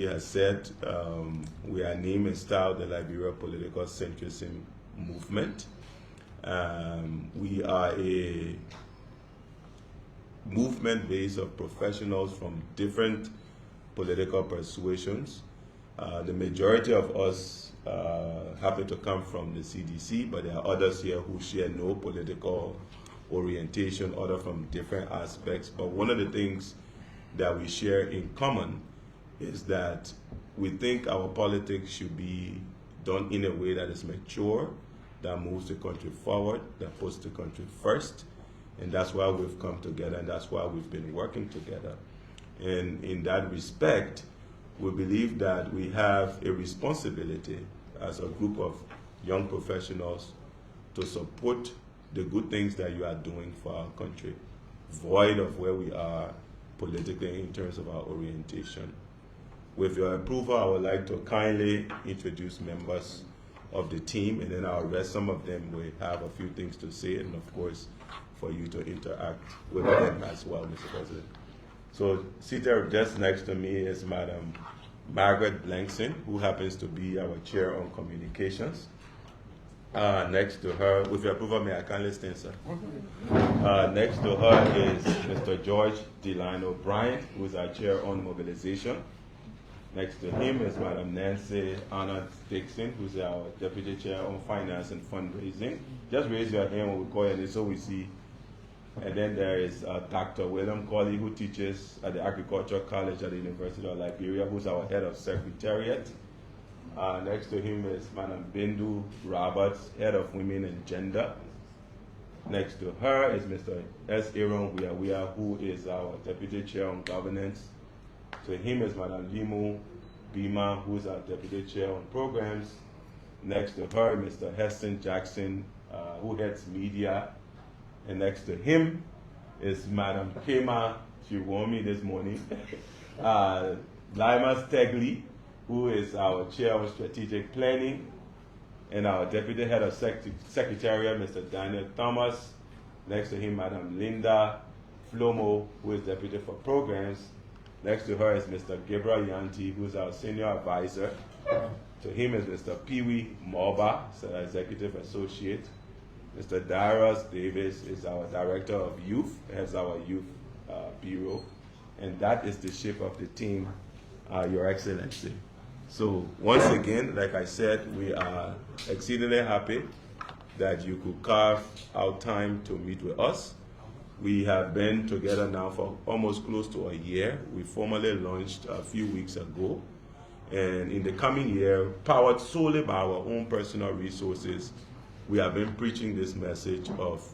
he has said, we are named and styled the Liberia Political Centrism Movement. We are a movement based of professionals from different political persuasions. The majority of us happen to come from the CDC, but there are others here who share no political orientation, other from different aspects. But one of the things that we share in common is that we think our politics should be done in a way that is mature, that moves the country forward, that puts the country first. And that's why we've come together, and that's why we've been working together. And in that respect, we believe that we have a responsibility as a group of young professionals to support the good things that you are doing for our country, void of where we are politically in terms of our orientation. With your approval, I would like to kindly introduce members of the team, and then I'll rest some of them will have a few things to say, and of course, for you to interact with them as well, Mr. President. So seated just next to me is Madam Margaret Blankson, who happens to be our chair on communications. Next to her, with your approval, may I kindly stand, sir? Next to her is Mr. George Delano Bryant, who is our chair on mobilization. Next to him is Madam Nancy Anna Dixon, who's our deputy chair on finance and fundraising. Just raise your hand when we call your name so we see. And then there is Dr. William Colley, who teaches at the Agricultural College at the University of Liberia, who's our head of secretariat. Next to him is Madam Bindu Roberts, head of women and gender. Next to her is Mr. S. Aaron Wiawia, who is our deputy chair on governance. To him is Madam Limu Bima, who is our deputy chair on programs. Next to her, Mr. Heston Jackson, who heads media. And next to him is Madam Kema, she warned me this morning, Lima Stegley, who is our chair of strategic planning, and our deputy head of secretariat, Mr. Daniel Thomas. Next to him, Madam Linda Flomo, who is deputy for programs. Next to her is Mr. Gabriel Yanti, who is our senior advisor. To him is Mr. Peewee Morba, executive associate. Mr. Darius Davis is our director of youth, has our youth bureau. And that is the shape of the team, Your Excellency. So once again, like I said, we are exceedingly happy that you could carve out time to meet with us. We have been together now for almost close to a year. We formally launched a few weeks ago. And in the coming year, powered solely by our own personal resources, we have been preaching this message of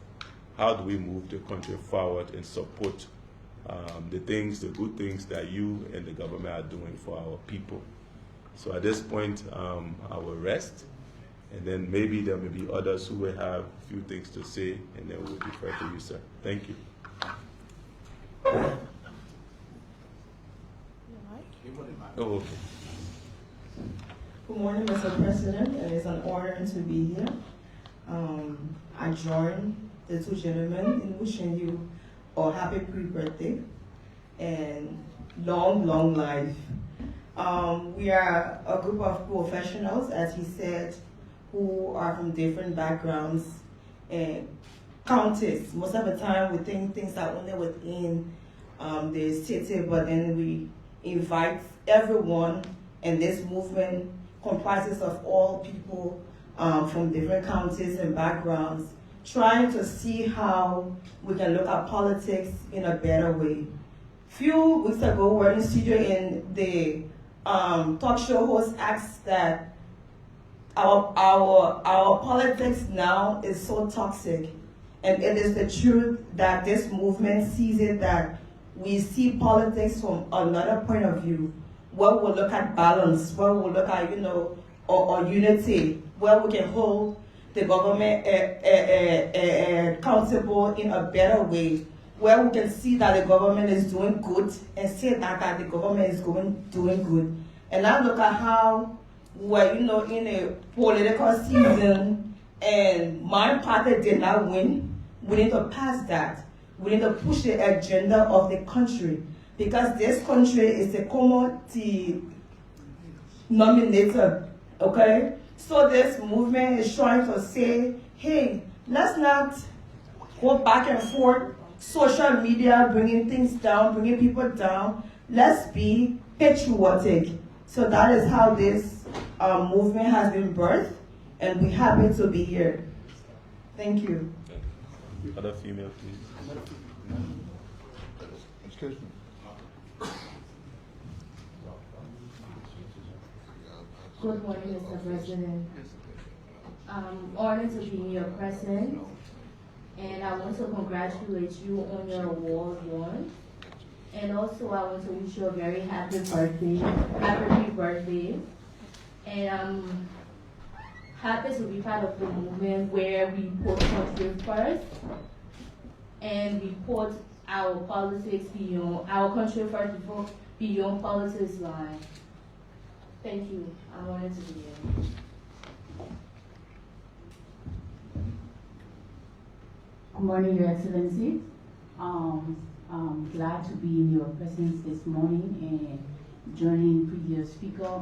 how do we move the country forward and support the good things that you and the government are doing for our people. So at this point, I will rest, and then maybe there may be others who will have a few things to say, and then we'll defer to you, sir. Thank you. Oh, okay. Good morning, Mr. President. It is an honor to be here. I join the two gentlemen in wishing you a happy pre-birthday and long, long life. We are a group of professionals, as he said, who are from different backgrounds and counties. Most of the time we think things are only within the city, but then we invite everyone, and this movement comprises of all people from different counties and backgrounds, trying to see how we can look at politics in a better way. Few weeks ago, we were in studio and the talk show host asked that our politics now is so toxic, and it is the truth that this movement sees it, that we see politics from another point of view, where we look at balance, where we look at, or unity, where we can hold the government accountable in a better way, where we can see that the government is doing good and say that the government is doing good. And I look at how we're, in a political season and my party did not win. We need to pass that. We need to push the agenda of the country, because this country is a commodity nominated, okay? So this movement is trying to say, hey, let's not go back and forth, social media bringing things down, bringing people down. Let's be patriotic. So that is how this movement has been birthed, and we're happy to be here. Thank you. Other female, please. Excuse me. Good morning, Mr. President. I'm honored to be in your presence, and I want to congratulate you on your award won. And also, I want to wish you a very happy birthday, happy birthday. And I'm happy to be part of the movement where we put country first, and we put our politics beyond, our country first before beyond politics line. Thank you. I'm honored to be here. Good morning, Your Excellency. I'm glad to be in your presence this morning and joining previous speaker.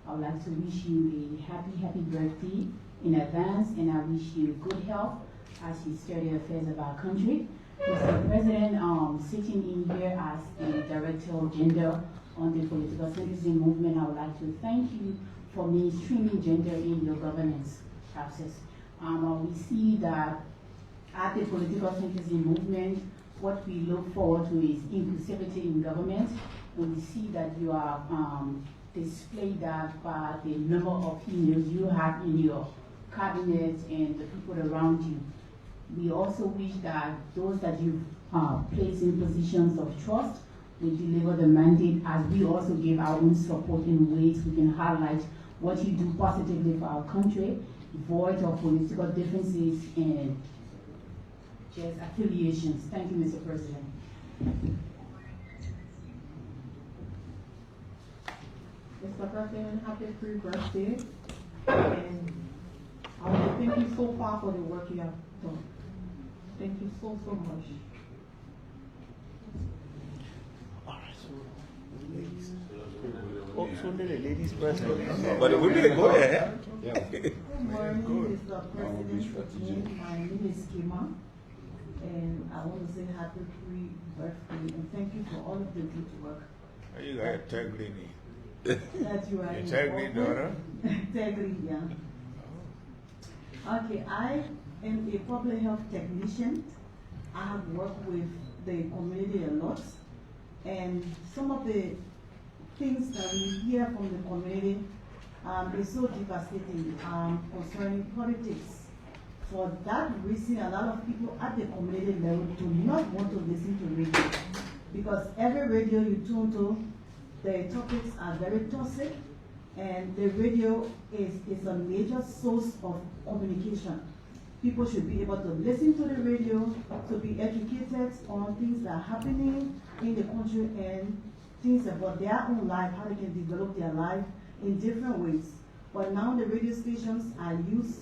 I would like to wish you a happy birthday in advance, and I wish you good health as you steer the affairs of our country. Mr. President, sitting in here as the Director of Gender on the Political Centrism Movement, I would like to thank you for mainstreaming gender in your governance process. We see that at the Political Centrism Movement, what we look forward to is inclusivity in government, and we see that you are displayed that by the number of females you have in your cabinet and the people around you. We also wish that those that you place in positions of trust will deliver the mandate, as we also give our own support in ways we can highlight what you do positively for our country, void of political differences and just affiliations. Thank you, Mr. President. Mr. President, happy birthday. And I want to thank you so far for the work you have done. Thank you so much. All right, so ladies. Oh, so the ladies present. But the women go ahead. Yeah. Good morning, Mr. President. My name is Kima, and I want to say happy birthday and thank you for all of the good work You got a tag lady. that you are Your tag lady daughter? Tegri, yeah. Okay, I am a public health technician. I have worked with the community a lot, and some of the things that we hear from the community is so devastating concerning politics. For that reason, a lot of people at the community level do not want to listen to radio, because every radio you tune to, the topics are very toxic, and the radio is a major source of communication. People should be able to listen to the radio, to be educated on things that are happening in the country and things about their own life, how they can develop their life in different ways. But now the radio stations are used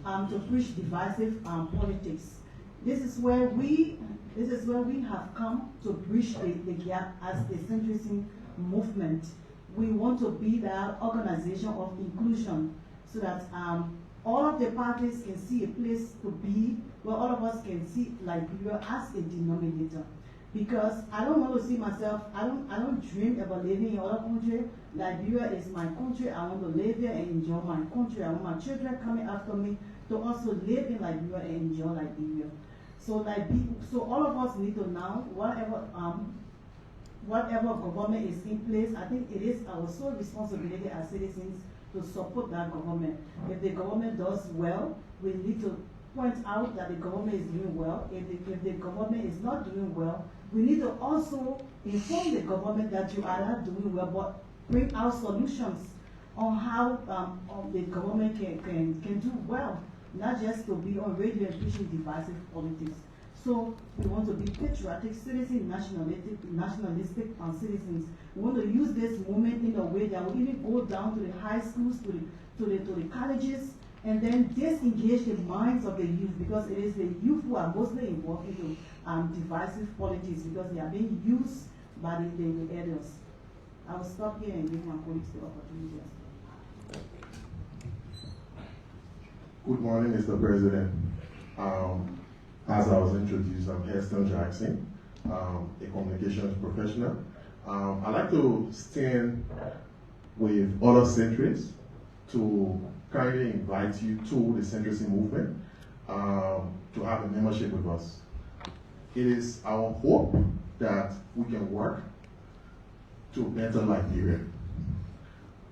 to preach divisive politics. This is where we have come to bridge the gap as the centrism movement. We want to be that organization of inclusion, so that all of the parties can see a place to be where all of us can see Liberia as a denominator. Because I don't want to see myself, I don't dream about living in other country. Liberia is my country. I want to live here and enjoy my country. I want my children coming after me to also live in Liberia and enjoy Liberia. So all of us need to now, whatever government is in place, I think it is our sole responsibility as citizens to support that government. If the government does well, we need to point out that the government is doing well. If the government is not doing well, we need to also inform the government that you are not doing well, but bring out solutions on how the government can do well, not just to be on radio and pushing divisive politics. So we want to be patriotic citizens, nationalistic citizens. We want to use this movement in a way that will even go down to the high schools, to the colleges, and then disengage the minds of the youth, because it is the youth who are mostly involved in divisive politics, because they are being used by the elders. I will stop here and give my colleagues the opportunity. Good morning, Mr. President. As I was introduced, I'm Heston Jackson, a communications professional. I'd like to stand with other centrists to kindly invite you to the centrism movement to have a membership with us. It is our hope that we can work to better Liberia.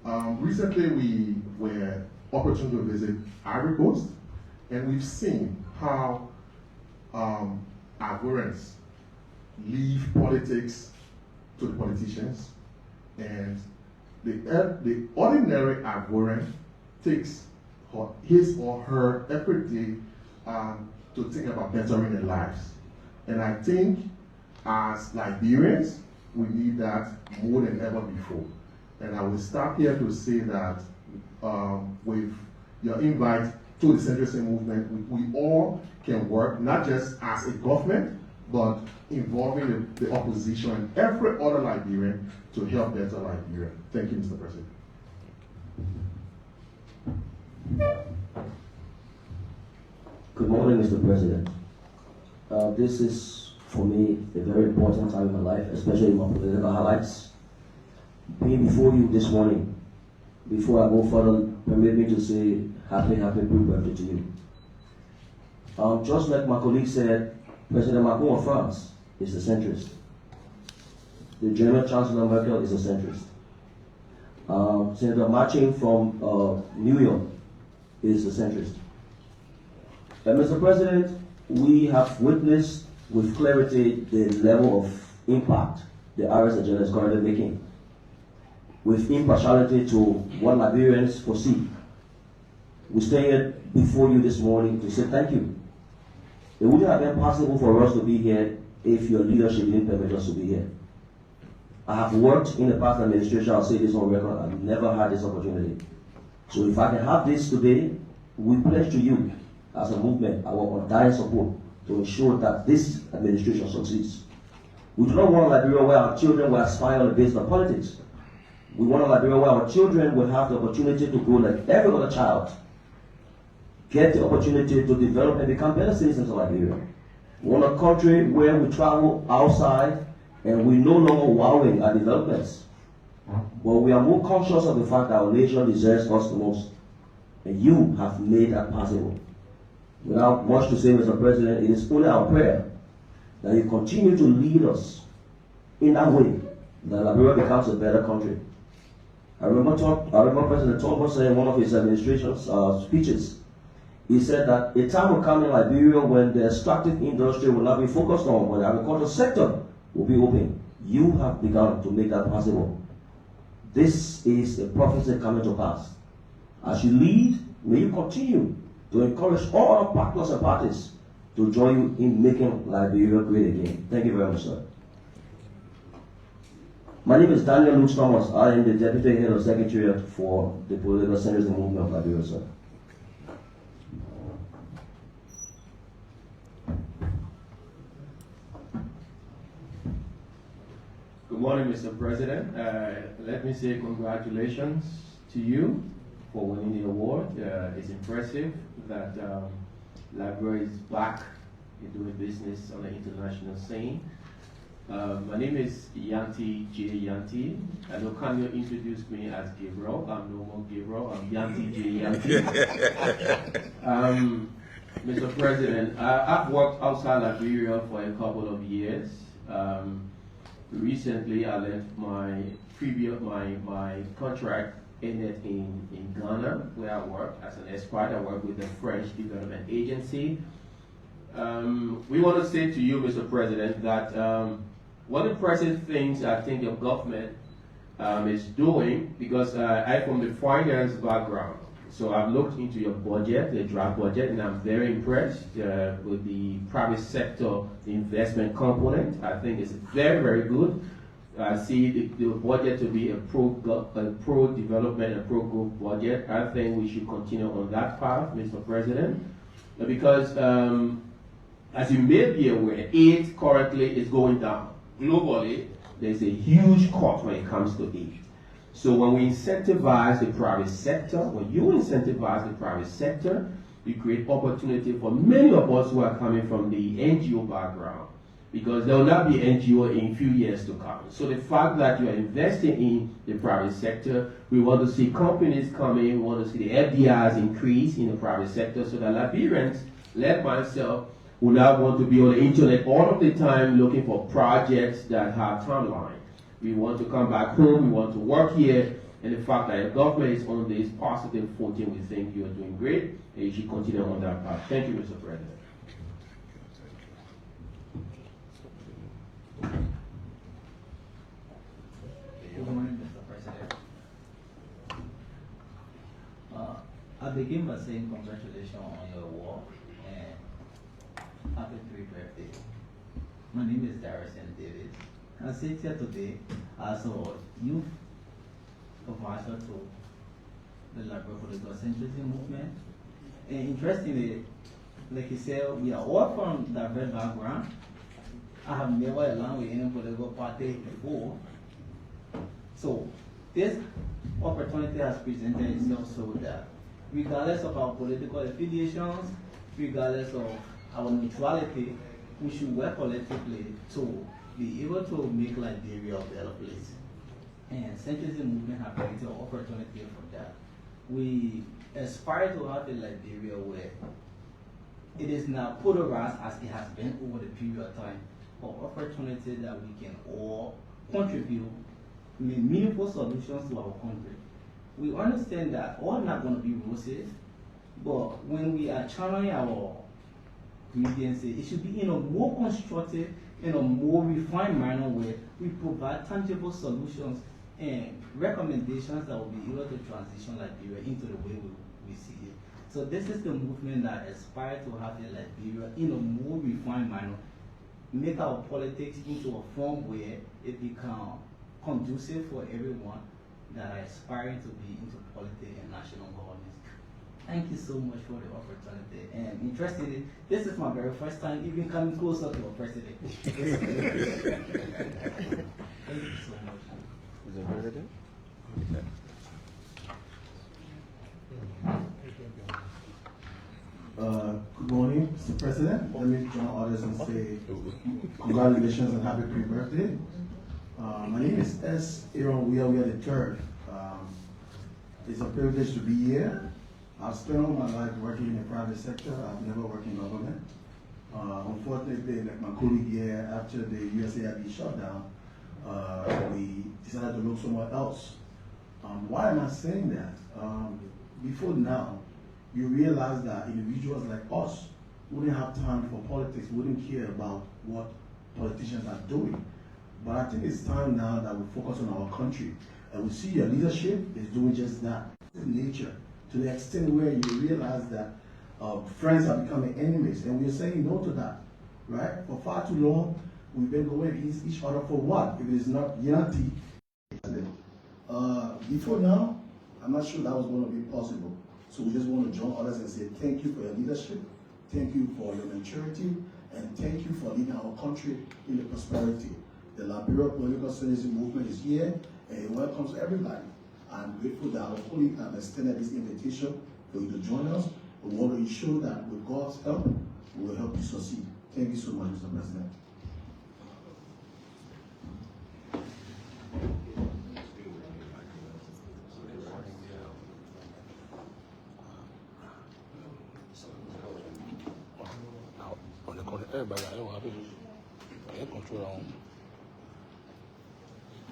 Recently, we were opportune to visit Ivory Coast, and we've seen how Ivorians leave politics to the politicians, and the ordinary Ivorian takes his or her every day to think about bettering their lives. And I think as Liberians, we need that more than ever before. And I will stop here to say that with your invite to the centrism movement, we all can work, not just as a government, but involving the opposition and every other Liberian to help better Liberia. Thank you, Mr. President. Good morning, Mr. President. This is, for me, a very important time in my life, especially in my political highlights. Being before you this morning, before I go further, permit me to say happy pre-birthday to you. Just like my colleague said, President Macron of France is a centrist. The German Chancellor Merkel is a centrist. Senator Marching from New York is a centrist. And Mr. President, we have witnessed with clarity the level of impact the RS agenda is currently making, with impartiality to what Liberians foresee. We stand here before you this morning to say thank you. It wouldn't have been possible for us to be here if your leadership didn't permit us to be here. I have worked in the past administration, I'll say this on record, I've never had this opportunity. So if I can have this today, we pledge to you as a movement our undying support to ensure that this administration succeeds. We do not want a Liberia where our children will aspire on the basis of politics. We want a Liberia where our children will have the opportunity to grow like every other child, get the opportunity to develop and become better citizens of Liberia. We want a country where we travel outside and we no longer wowing at developments. But we are more conscious of the fact that our nation deserves us the most. And you have made that possible. Without much to say, Mr. President, it is only our prayer that you continue to lead us in that way, that Liberia becomes a better country. I remember President Trump saying in one of his administration's speeches, he said that a time will come in Liberia when the extractive industry will not be focused on, but the agricultural sector will be open. You have begun to make that possible. This is a prophecy coming to pass. As you lead, may you continue to encourage all our partners and parties to join you in making Liberia great again. Thank you very much, sir. My name is Daniel Lutz Thomas. I am the Deputy Head of Secretariat for the Political Centrism Movement of Liberia, sir. Good morning, Mr. President. Let me say congratulations to you for winning the award. It's impressive that Liberia is back in doing business on the international scene. My name is Yanti J. Yanti. I know Kanye introduced me as Gabriel. I'm no more Gabriel. I'm Yanti J. Yanti. Mr. President, I've worked outside Liberia for a couple of years. Recently, I left my contract ended in Ghana, where I work as an expert. I work with the French Development Agency. We want to say to you, Mr. President, that one impressive things I think your government is doing, because I'm from the finance background, so I've looked into your budget, the draft budget, and I'm very impressed with the private sector investment component. I think it's very, very good. I see the budget to be a pro-development and pro-growth budget. I think we should continue on that path, Mr. President, because as you may be aware, aid currently is going down. Globally, there's a huge cost when it comes to aid. So when we incentivize the private sector, when you incentivize the private sector, we create opportunity for many of us who are coming from the NGO background, because there will not be NGO in few years to come. So the fact that you are investing in the private sector, we want to see companies coming, we want to see the FDIs increase in the private sector, so that Liberians, like myself, will not want to be on the internet all of the time looking for projects that have timeline. We want to come back home, we want to work here, and the fact that the government is on this positive footing, we think you are doing great, and you should continue on that path. Thank you, Mr. President. Good morning, Mr. President. I begin by saying congratulations on your award and happy 3rd birthday. My name is Darrison Davis. I sit here today as a youth advisor to the Liberia Political Centrism Movement. And interestingly, like you said, we are all from diverse background. I have never aligned with any political party before. So this opportunity has presented itself so that regardless of our political affiliations, regardless of our neutrality, we should work collectively to be able to make Liberia a better place. And Centrism Movement have created an opportunity for that. We aspire to have a Liberia where it is not polarized as it has been over the period of time, but opportunity that we can all contribute meaningful solutions to our country. We understand that all not going to be roses, but when we are channeling our grievances, it should be in a more constructive, in a more refined manner where we provide tangible solutions and recommendations that will be able to transition Liberia into the way we see it. So this is the movement that aspires to have a Liberia in a more refined manner, make our politics into a form where it becomes conducive for everyone that are aspiring to be into politics and national governance. Thank you so much for the opportunity. And interestingly, this is my very first time even coming closer to a president. Thank you so much. Is it president? Good morning, Mr. President. Let me join others and say congratulations and happy pre-birthday. My name is S. Aaron Weah III. It's a privilege to be here. I've spent all my life working in the private sector. I've never worked in government. Unfortunately, like my colleague here, after the USAID shutdown, we decided to look somewhere else. Why am I saying that? Before now, you realize that individuals like us wouldn't have time for politics, wouldn't care about what politicians are doing. But I think it's time now that we focus on our country. And we see your leadership is doing just that. Nature, to the extent where you realize that friends are becoming enemies, and we're saying no to that, right? For far too long, we've been going against each other for what? If it is not unity. Before now, I'm not sure that was going to be possible. So we just want to join others and say thank you for your leadership, thank you for your maturity, and thank you for leading our country into prosperity. The Liberia Political Centrism Movement is here, and it welcomes everybody. I'm grateful that our colleagues have extended this invitation for you to join us. We want to ensure that with God's help, we will help you succeed. Thank you so much, Mr. President.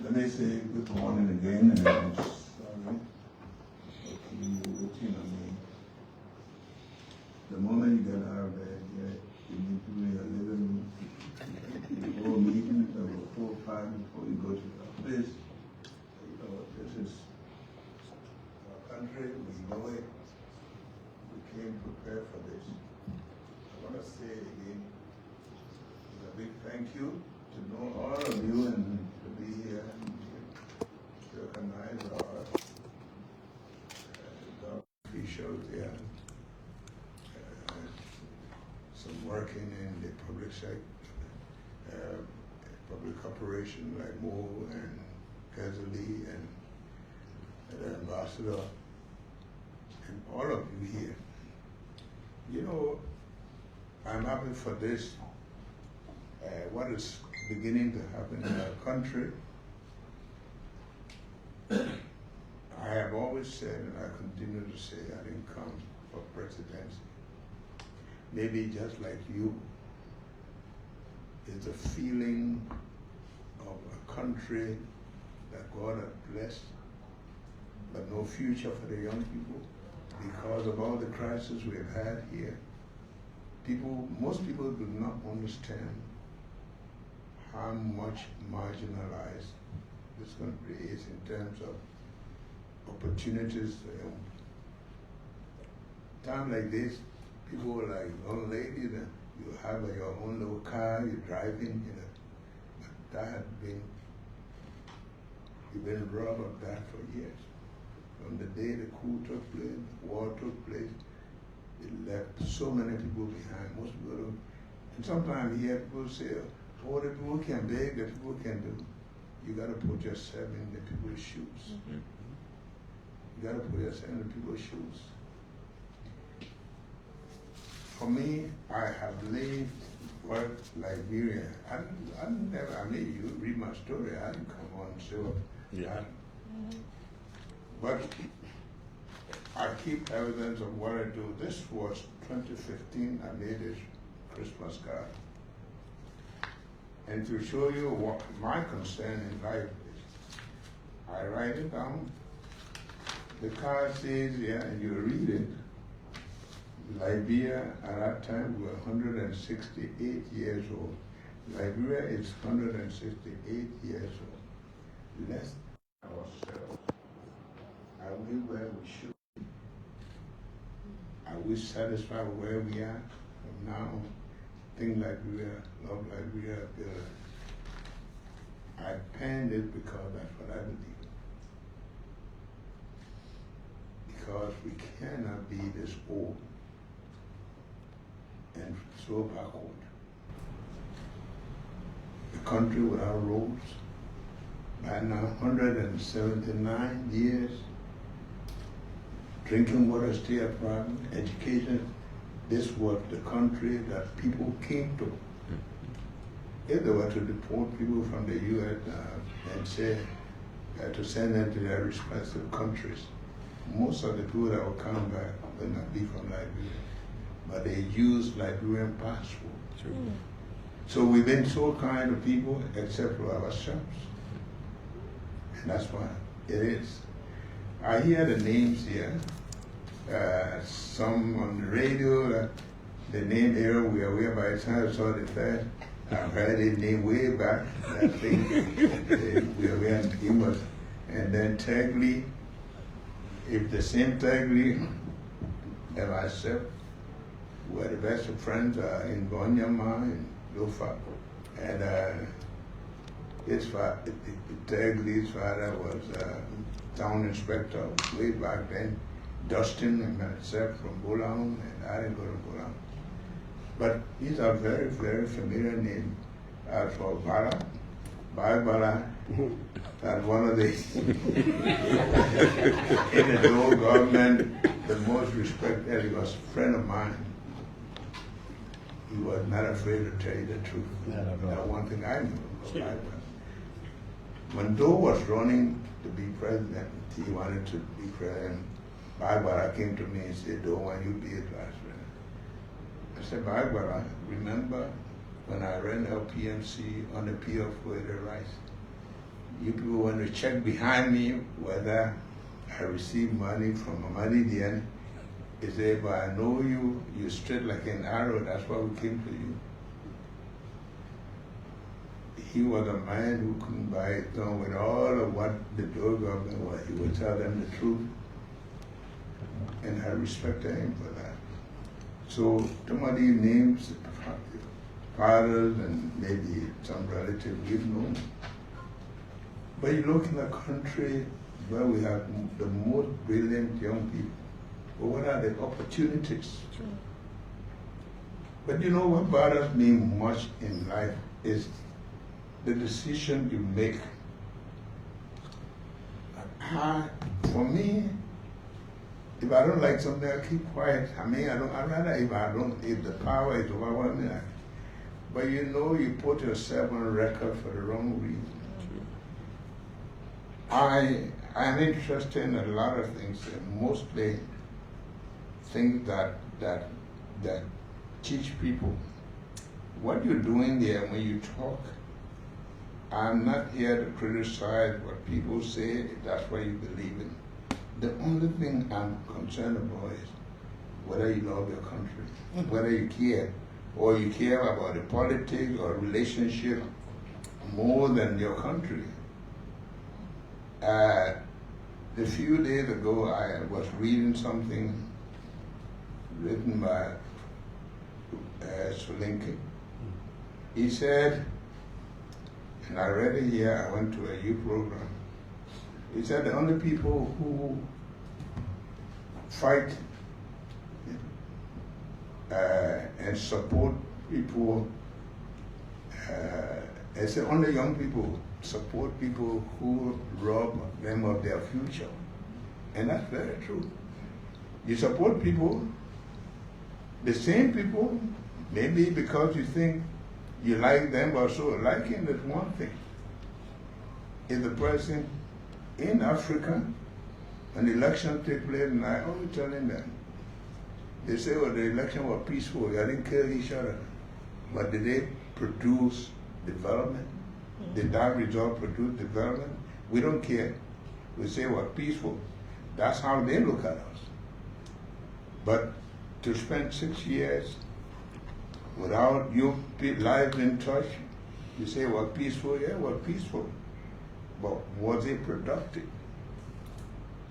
Let me say good morning again, and I'm sorry for waiting on me. The moment you get out of bed, you need to be a living room. You go meeting over 4 or 5 before you go to the office. You know, this is our country, we know it. We came prepared for this. I want to say again, a big thank you to know all of you and to be here and to recognize our officials here. Some working in the public sector, public corporation like Mo and Kazali and the ambassador and all of you here. You know, I'm happy for this. What is beginning to happen in our country. I have always said, and I continue to say, I didn't come for presidency. Maybe just like you, it's a feeling of a country that God has blessed, but no future for the young people because of all the crises we've had here. Most people do not understand how much marginalized this country is in terms of opportunities. Time like this, people are like, young lady, you have your own little car, you're driving, But that had been, you've been robbed of that for years. From the day the coup took place, the war took place, it left so many people behind. Most people don't. And sometimes you hear people say, oh, the people can beg, the people can do. You got to put yourself in the people's shoes. Mm-hmm. You got to put yourself in the people's shoes. For me, I have lived, worked Liberia. I never, I mean, you read my story, I didn't come on and show. Yeah. But I keep evidence of what I do. This was 2015, I made this Christmas card. And to show you what my concern in life is, I write it down. The card says, yeah, and you read it. Liberia at that time were 168 years old. Liberia is 168 years old. Less ourselves. Are we where we should be? Are we satisfied where we are from now on? Think Liberia, love Liberia, I penned it because that's what I believe. Because we cannot be this old and so backward. A country without roads, by now 179 years, drinking water still a problem, education. This was the country that people came to. If they were to deport people from the U.S. And say to send them to their respective countries, most of the people that will come back will not be from Liberia, but they use Liberian passport. Sure. So we've been so kind to people except for ourselves. And that's why it is. I hear the names here. Some on the radio, the name Aaron, we are aware by the time I saw the fact, I've heard his name way back. I think we are aware he was. And then Tagley, if the same Tagley and myself were the best of friends in Bonyama and Lofa. And his father, Tagley's father was town inspector way back then. Dustin and myself from Boulogne, and I didn't go to Boulogne. But these are very, very familiar names. As for Bala, Bala, and one of the, in the old government, the most respected, he was a friend of mine. He was not afraid to tell you the truth. That's one thing I knew. When Doe was running to be president, he wanted to be president. Barbara came to me and said, "Don't want you to be a vice president." I said, "Barbara, remember when I ran LPMC on the PO for the rice? You people want to check behind me whether I received money from Mamadi. He said, but I know you, you're straight like an arrow, that's why we came to you." He was a man who couldn't buy it done with all of what the Doe government was. He would tell them the truth. And I respected him for that. So some of these names, fathers and maybe some relatives we've known. But you look in a country where we have the most brilliant young people. But what are the opportunities? Sure. But you know what bothers me much in life is the decision you make. For me, If I don't like something, I keep quiet. I mean, I'd rather if the power is overwhelming. But you know, you put yourself on record for the wrong reason. I'm interested in a lot of things, mostly things that teach people what you're doing there when you talk. I'm not here to criticize what people say, if that's what you believe in. The only thing I'm concerned about is whether you love your country, whether you care, or you care about the politics or relationship more than your country. A few days ago, I was reading something written by Solinke. He said, and I read it here, I went to a youth program. He said the only people who fight and support people, it's only young people support people who rob them of their future. And that's very true. You support people, the same people, maybe because you think you like them or so. Liking is one thing. If the person in Africa, an election takes place, and I always telling them, they say, well, the election was peaceful, they didn't kill each other. But did they produce development? Did that result produce development? We don't care. We say we're peaceful. That's how they look at us. But to spend 6 years without your lives in touch, you say we're peaceful, yeah, we're peaceful. But was it productive?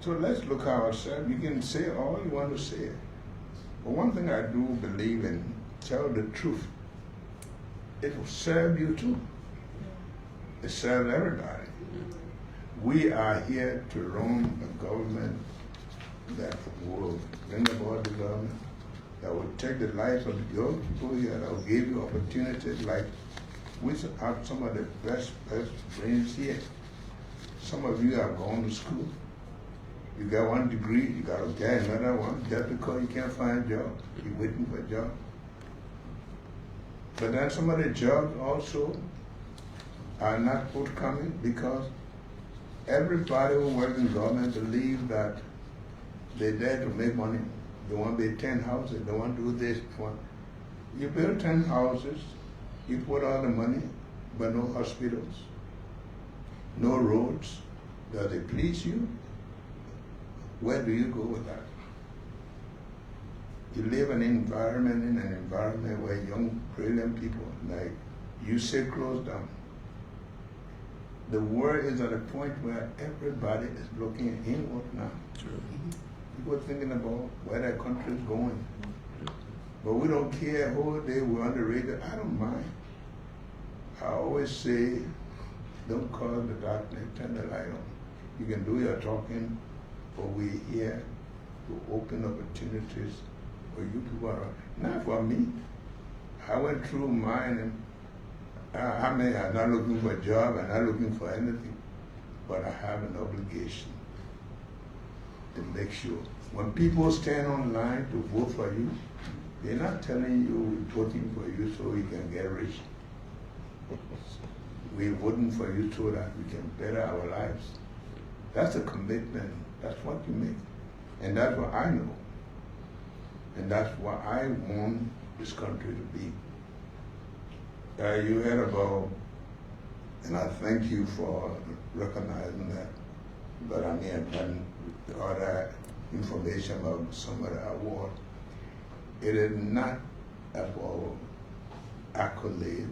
So let's look at ourselves. You can say all you want to say. But one thing I do believe in, tell the truth. It will serve you too. It serves everybody. We are here to run a government that will bring about development, that will take the lives of your people here, that will give you opportunities like we have some of the best brains here. Some of you have gone to school. You got one degree, you got to get another one just because you can't find a job. You're waiting for a job. But then some of the jobs also are not forthcoming because everybody who works in government believes that they're there to make money. They want to build 10 houses, they want to do this. You build 10 houses, you put all the money, but no hospitals, no roads. Does it please you? Where do you go with that? You live in an environment where young, brilliant people like you say close down. The world is at a point where everybody is looking inward now. True. People are thinking about where their country is going. But we don't care who they were on the radio. I don't mind. I always say, don't cause the darkness, turn the light on. You can do your talking, but we're here to open opportunities for you people. Not for me. I went through mine, and I mean, I'm not looking for a job, I'm not looking for anything, but I have an obligation to make sure. When people stand online to vote for you, they're not telling you we're voting for you so you can get rich. We're voting for you so that we can better our lives. That's a commitment. That's what you make. And that's what I know. And that's what I want this country to be. You heard about, and I thank you for recognizing that, but I mean, and other information about some of the award. It is not about accolade,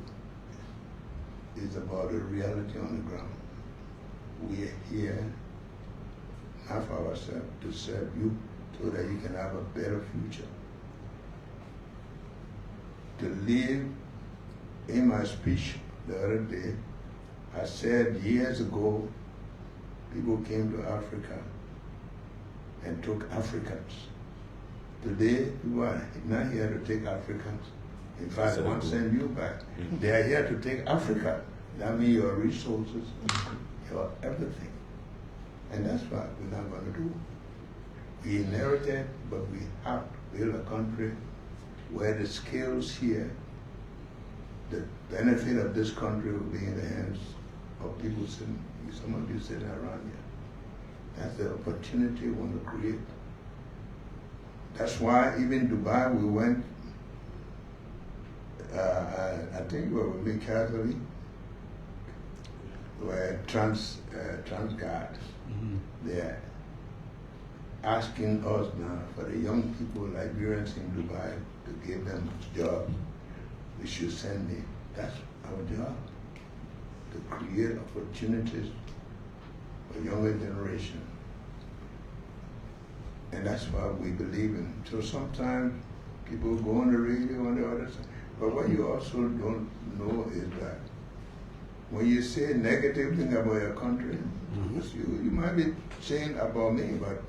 it's about the reality on the ground. We are here, not for ourselves, to serve you so that you can have a better future. To live. In my speech the other day, I said years ago, people came to Africa and took Africans. Today, people are not here to take Africans. In fact, they want to send you back. They are here to take Africa. That means your resources, your everything. And that's what we're not going to do. we inherited, but we have to build a country where the skills here, the benefit of this country will be in the hands of people sitting, some of you sitting around here. That's the opportunity we want to create. That's why even Dubai, we went, I think we were with me, Catholic, where Transguard. They're asking us now for the young people, Liberians in Dubai, to give them jobs. We should send them. That's our job, to create opportunities for younger generation. And that's what we believe in. So sometimes people go on the radio and the other side. But what you also don't know is that when you say negative thing about your country, you might be saying about me, but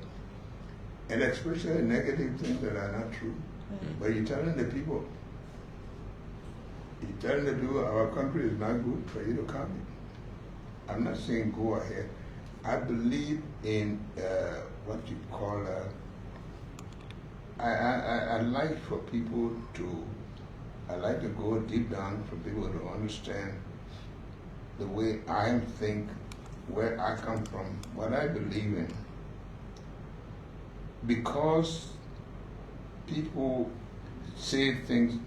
and especially negative things that are not true. But you're telling the people, you're telling the people our country is not good for you to come in. I'm not saying go ahead. I believe in what you call I like for people to, I like to go deep down for people to understand the way I think, where I come from, what I believe in. Because people say things,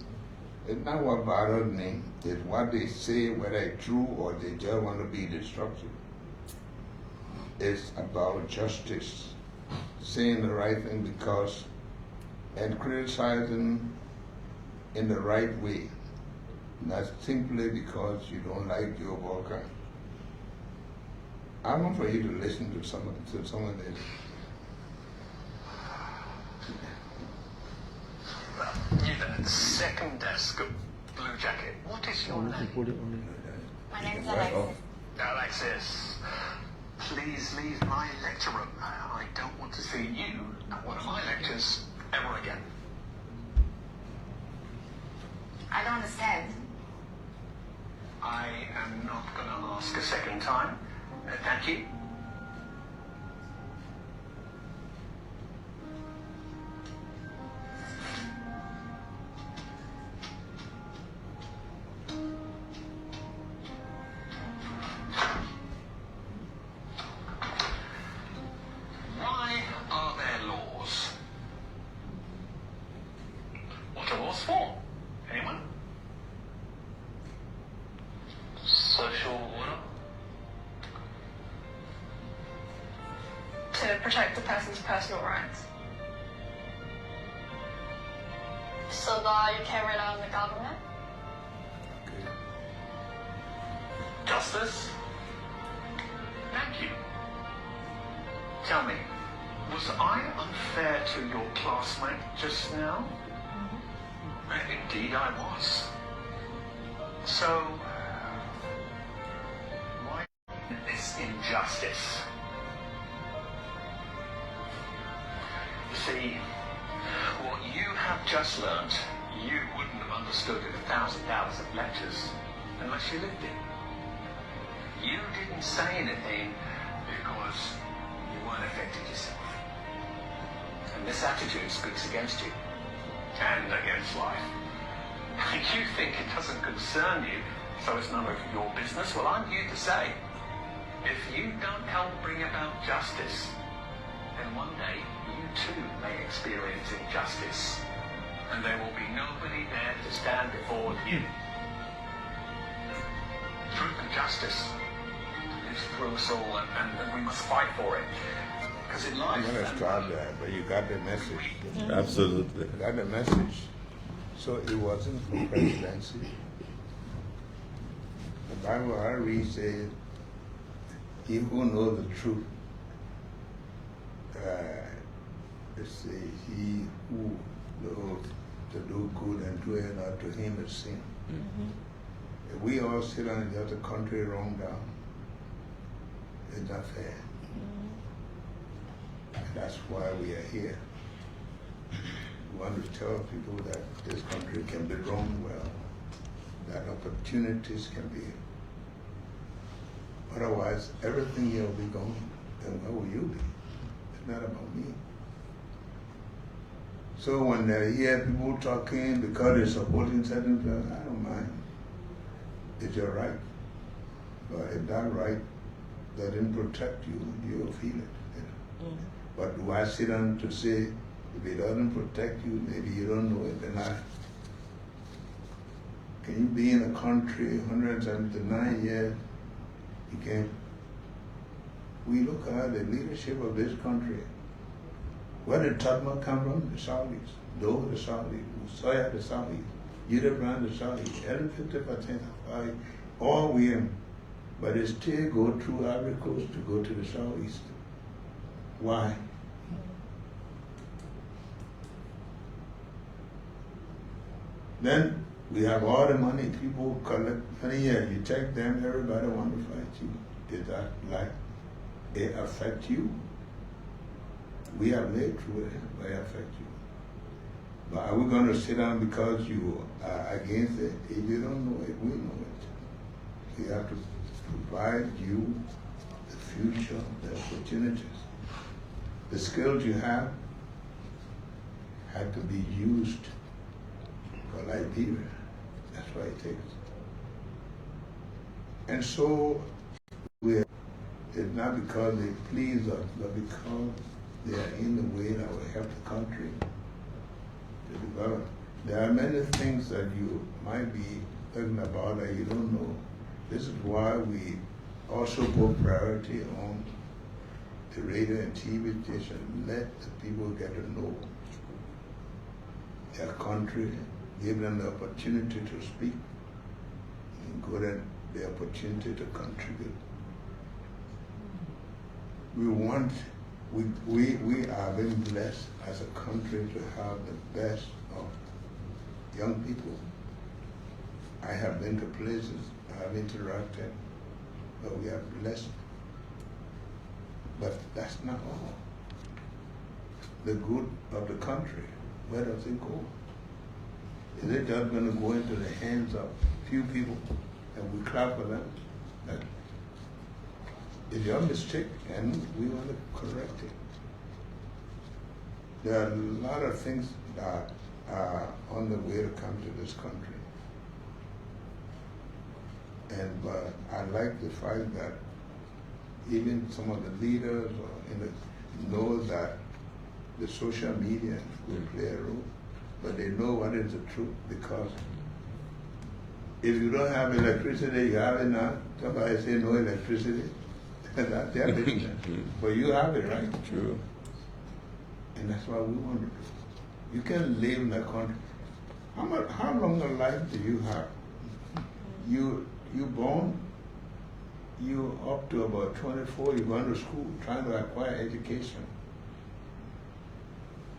it's not what bothers me, it's what they say, whether it's true or they just want to be destructive. It's about justice, saying the right thing because, and criticizing in the right way, not simply because you don't like Joe Boakai. I want for you to listen to some of this. You there, second desk, blue jacket. What is your name? My name's Alexis. Alexis, please leave my lecture room. I don't want to see you at one of my lectures ever again. I don't understand. I am not going to ask a second time. Thank you. Why are there laws? What are laws for? Anyone? Social order? To protect the person's personal rights. So that you can rely on the government? Justice? Thank you. Tell me, was I unfair to your classmate just now? Indeed I was. So, why is injustice? You see, what you have just learned, you wouldn't have understood in 1,000 hours of lectures unless you lived it. You didn't say anything because you weren't affected yourself. And this attitude speaks against you and against life. You think it doesn't concern you, so it's none of your business. Well, I'm here to say, if you don't help bring about justice, then one day you too may experience injustice, and there will be nobody there to stand before you. Truth and justice is through us all, and we must fight for it. Because in life, I'm going to start there, but you got the message. Absolutely. You got the message. So it wasn't for presidency. The Bible I read says, he who knows the truth, let's say, he who knows to do good and do it not, to him is sin. If we all sit on the other country wrong down, it's not fair. And that's why we are here. We want to tell people that this country can be run well, that opportunities can be. Otherwise, everything here will be gone, and where will you be? It's not about me. So when they hear people talking because they're supporting certain people, I don't mind. It's your right. But if that right doesn't protect you, you'll feel it. You know? But do I sit down to say, if it doesn't protect you, maybe you don't know it, then can you be in a country 179 years, you can't. We look at the leadership of this country. Where did Tadma come from? The Saudis. Those the Saudis. Soya the Saudis. Yudabrand the Saudis. 50% of all women. But they still go through Ivory Coast to go to the Southeast. Why? Then we have all the money. People collect money here. You take them, everybody want to fight you. Is that like it affect you? We have lived through it, but it affect you. But are we going to sit down because you are against it? If you don't know it, we know it. We have to provide you the future, the opportunities. The skills you have to be used for Liberia. That's what it takes. And so it's not because they please us, but because they are in the way that will help the country to develop. There are many things that you might be talking about that you don't know. This is why we also put priority on the radio and TV station. Let the people get to know their country, give them the opportunity to speak, and give them the opportunity to contribute. We are being blessed as a country to have the best of young people. I have been to places, I have interacted, but we are blessed. But that's not all. The good of the country, where does it go? Is it just going to go into the hands of few people and we clap for them? It's your mistake and we want to correct it. There are a lot of things that are on the way to come to this country. But I like the fact that even some of the leaders know that the social media will play a role, but they know what is the truth, because if you don't have electricity, you have it now. Somebody say no electricity, that's their business. But you have it, right? True. And that's what we want to do. You can live in a country. How long a life do you have? You born, you up to about 24, you're going to school, trying to acquire education.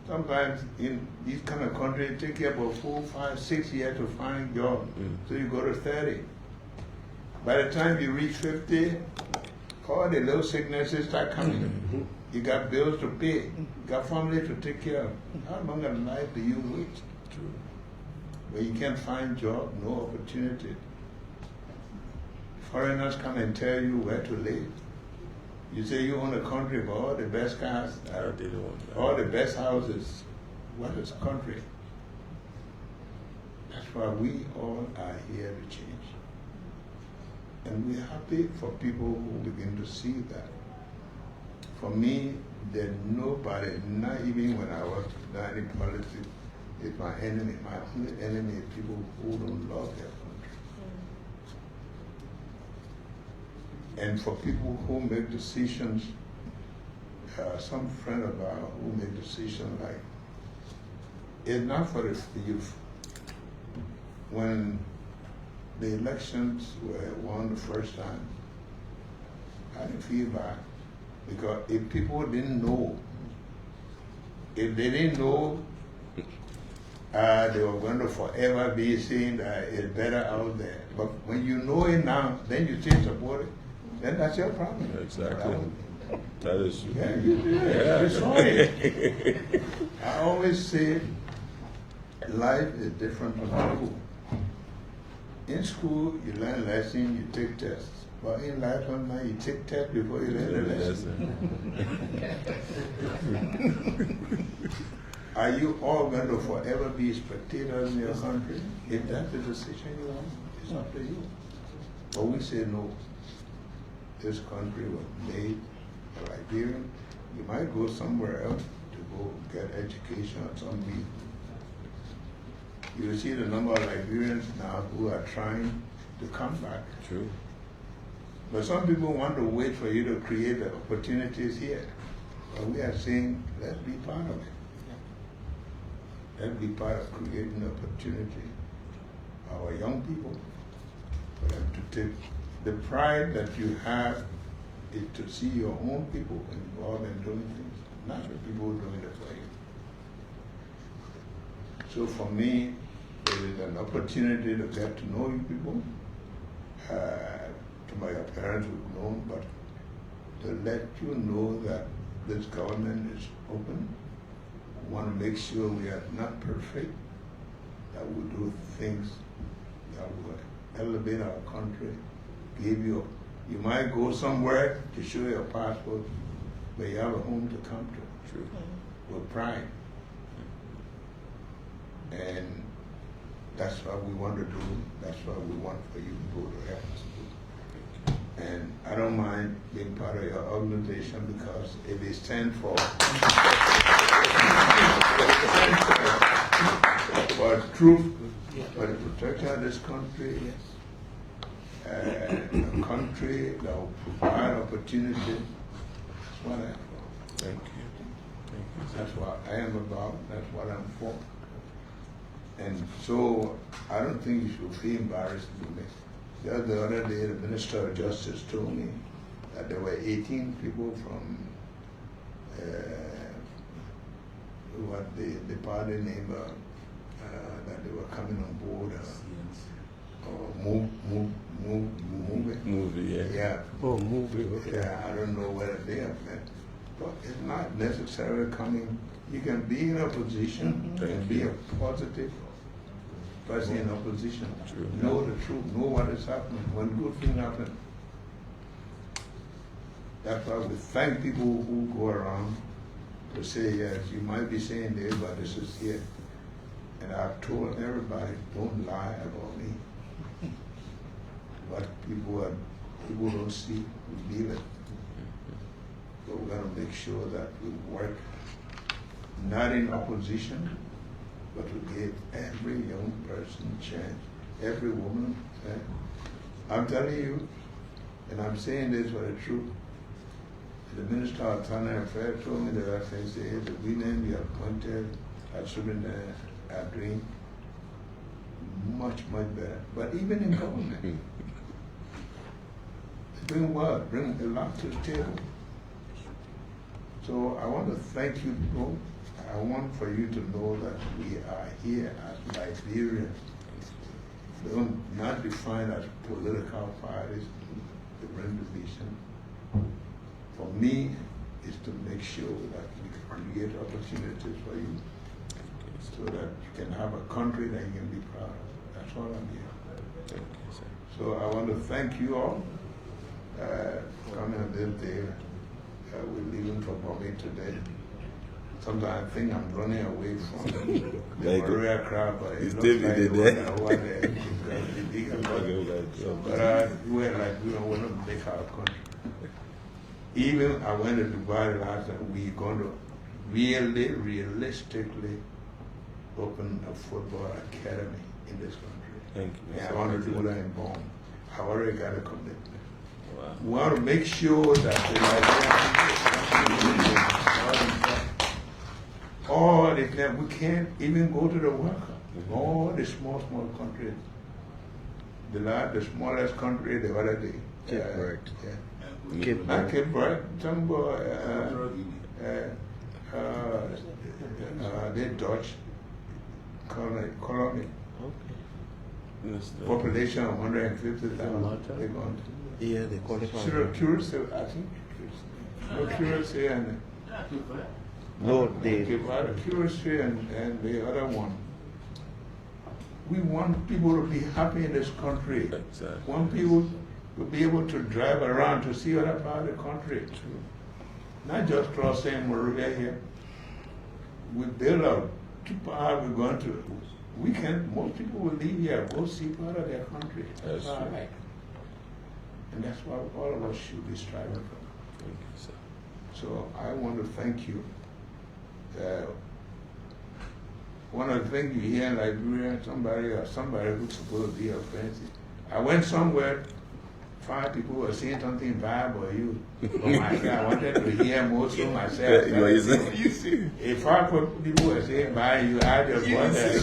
Sometimes in these kind of countries, it takes you about 4, 5, 6 years to find a job. So you go to 30. By the time you reach 50, all the little sicknesses start coming. You got bills to pay. You got family to take care of. How long a life do you wait? Where you can't find job, no opportunity. Foreigners come and tell you where to live. You say you own a country with all the best cars, all the best houses. What is country? That's why we all are here to change. And we're happy for people who begin to see that. For me, there's nobody, not even when I was down in politics, is my enemy. My only enemy is people who don't love their country. And for people who make decisions, some friend of ours who make decisions like, it's not for the youth. When the elections were won the first time, I didn't feel bad. Because if people didn't know, if they didn't know, they were going to forever be saying that it's better out there. But when you know it now, then you still support it, then that's your problem. Exactly. That is true. Yeah, you saw it. I always say life is different from school. In school, you learn lessons, you take tests. But in life, sometimes you take tests before you learn the lesson. Are you all going to forever be spectators in your country? If that's the decision you want, it's up to you. But we say no. This country was made for Liberian. You might go somewhere else to go get education or something. You see the number of Liberians now who are trying to come back. True. But some people want to wait for you to create the opportunities here. But we are saying, let's be part of it. Let's be part of creating opportunity. Our young people, for them to take the pride that you have is to see your own people involved in doing things, not the people doing it for you. So for me, it is an opportunity to get to know you people, to my parents who've known, but to let you know that this government is open. We want to make sure we are not perfect, that we do things that will elevate our country, give you, you might go somewhere to show your passport, but you have a home to come to. True. With pride. And that's what we want to do. That's what we want for you people to help us do. And I don't mind being part of your organization because it is stand for truth, for the protection of this country, a country that will provide opportunity. That's what I am for. Thank you. That's what I am about. That's what I'm for. And so I don't think you should feel embarrassed with me. The other day, the Minister of Justice told me that there were 18 people from what the party name that they were coming on board. Movie, yeah. Yeah. Oh, movie, okay. Yeah, I don't know whether they have met. But it's not necessarily coming. You can be in opposition and be a positive person in opposition. True. Know the truth, know what is happening. When good things happen, that's why we thank people who go around to say, yes, you might be saying this, but this is here. And I've told everybody, don't lie about me. What people don't see, we leave it. So we're going to make sure that we work not in opposition, but to give every young person a chance, every woman. I'm telling you, and I'm saying this for the truth, the Minister of Internal Affairs told me that I can say the women we appointed at Superintendent are doing much, much better. But even in government, they're doing well, bring a lot to the table. So I want to thank you people. I want for you to know that we are here as Liberians. Not defined as political parties, different division. For me, is to make sure that we create opportunities for you so that you can have a country that you can be proud of. That's all I'm here. So I want to thank you all coming on this day. We're leaving for Bombay today. Sometimes I think I'm running away from the Maria crowd, but it looks like over there. But we're like, we don't want to make our country. Even I went to Dubai last time, we're going to realistically open a football academy in this country. Thank you. And I want to do that in Bonn. I already got a commitment. Wow. We want to make sure that we can't even go to the World Cup. All the small countries. The smallest country the other day. Cape Verde. Cape Verde. They're Dutch colony. Okay. Population of 150,000. They're gone. Yeah, they qualify. Curious, I think. Curious and no, they. Curious and the other one. We want people to be happy in this country. Exactly. We want people to be able to drive around to see other part of the country. Not just crossing Moravia here. we build up too far, we're going to, we can, most people will leave here, go see part of their country. That's what I like. And that's what all of us should be striving for. Thank you, sir. So I want to thank you. One of the things you hear in Liberia, somebody who's supposed to be a friend, I went somewhere, 5 people were saying something bad about you. Oh my God, I wanted to hear more from myself. If 5 people were saying bad, you had your voice.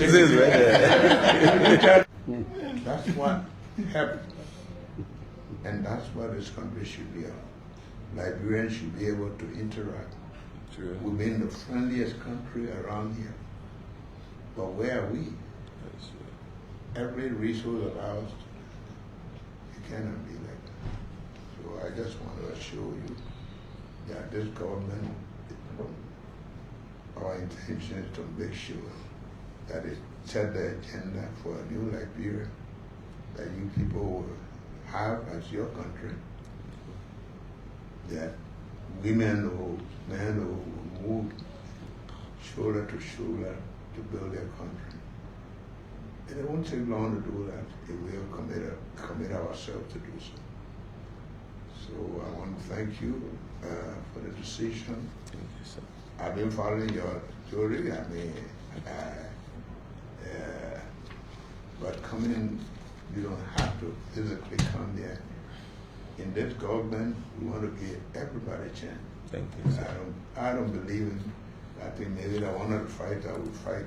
That's what happened. And that's what this country should be about. Liberians should be able to interact. True. We've been the friendliest country around here. But where are we? Every resource of ours, it cannot be like that. So I just want to assure you that this government, our intention is to make sure that it set the agenda for a new Liberia that you people will have as your country, that women or men will move shoulder to shoulder to build their country. And it won't take long to do that if we will commit ourselves to do so. So I want to thank you for the decision. Thank you, sir. I've been following your story. I mean, but coming in, you don't have to physically come there. In this government, we want to give everybody a chance. Thank you, sir. I don't believe in, I think maybe that one of the fighters will fight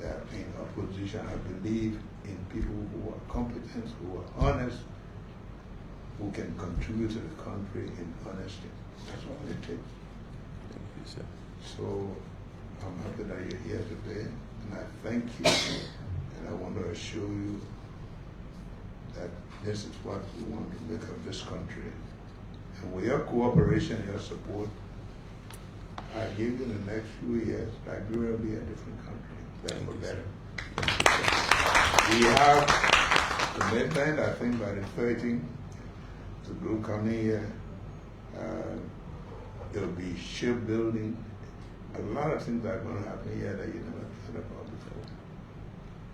that in opposition. I believe in people who are competent, who are honest, who can contribute to the country in honesty. That's what it takes. Thank you, sir. So I'm happy that you're here today, and I thank you, and I want to assure you that this is what we want to make of this country. And with your cooperation and your support, I give you the next few years, Liberia will be a different country, better for better. We have commitment, I think by the 13th, the group coming here, there will be shipbuilding. A lot of things are going to happen here that you never thought about before.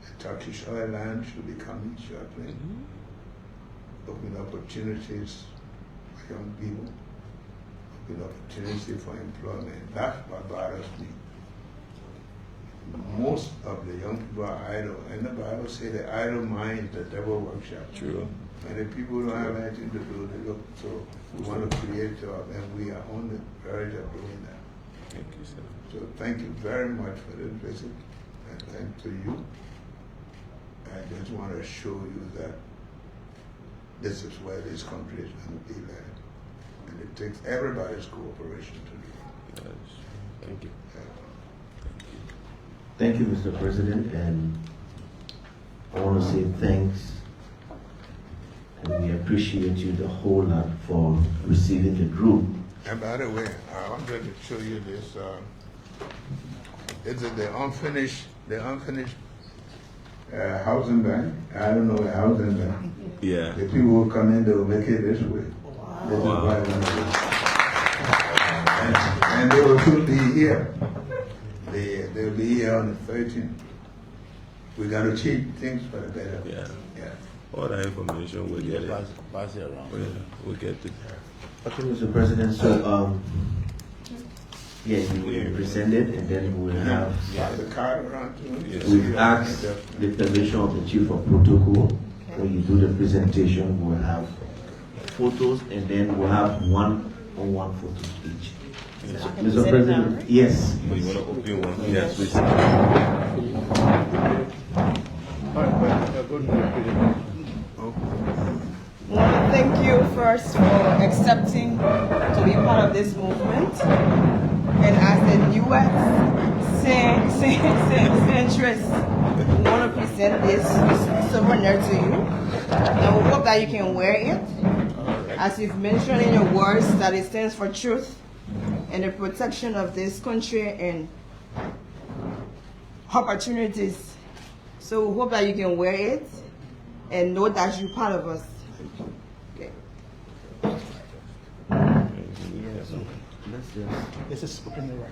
The Turkish Airlines should be coming shortly. Open opportunities for young people, open opportunity for employment. That's what bothers me. Most of the young people are idle, and the Bible says the idle mind is the devil workshop. True. And if people don't have anything to do, they look, so we want to create jobs, and we are on the verge of doing that. Thank you, sir. So thank you very much for this visit, and thanks to you. I just want to assure you that this is where this country is going to be led. And it takes everybody's cooperation to do it. Yes. Thank you. Thank you, Mr. President, and I want to say thanks, and we appreciate you the whole lot for receiving the group. And by the way, I wanted to show you this. This is the unfinished housing bank. I don't know a housing bank. Yeah. The people who come in, they will make it this way. This is why and they will soon be here. They'll be here on the 13th. We're going to change things for the better. Yeah. All that information we'll get it. Pass it around. Yeah, we'll get it. Okay, Mr. President, so yeah, you will present it, and then we will have. The card around too. We've asked the permission of the Chief of Protocol. When you do the presentation, we'll have photos, and then we'll have one-on-one photos each. So, Mr. President, yes. You want to open one? Yes, please. I want to thank you first for accepting to be part of this movement. And as the newest centrist, we want to present this souvenir to you. And we hope that you can wear it. As you've mentioned in your words, that it stands for truth and the protection of this country and opportunities. So we hope that you can wear it and know that you're part of us. Okay. This is in the right.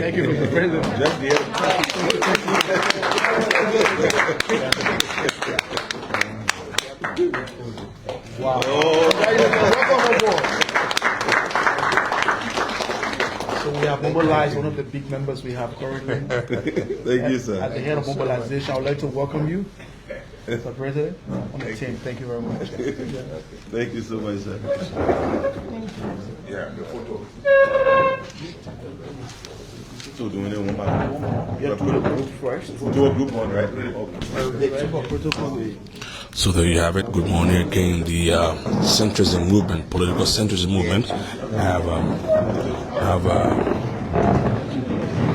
Thank you, Mr. President. Wow. Welcome aboard. So we have mobilized one of the big members we have currently. Thank you, sir. At the head of mobilization, I would like to welcome you, Mr. President, on the team. Thank you very much. Thank you so much, sir. Yeah, the photo. So doing it one by one. You have to do the group first. Do a group one, right? So there you have it. Good morning again. The centrism movement, political centrism movement, have